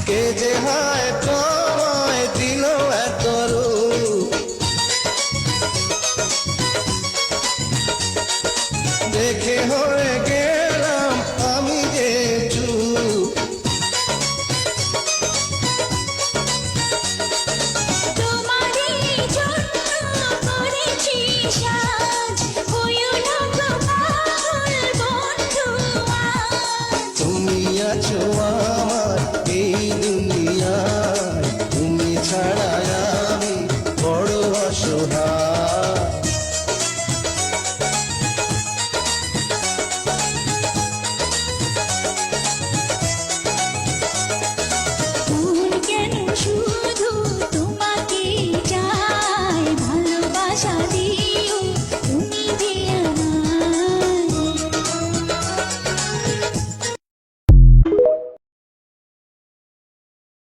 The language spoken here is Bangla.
কে যে হায় তোমায় দিল এত রূপ, দেখে হয়ে গেলাম আমি যে চুপ। তোমারই জন্য করেছি সাজ, হইও না গো পাগল বন্ধু আজ। তুমি আছো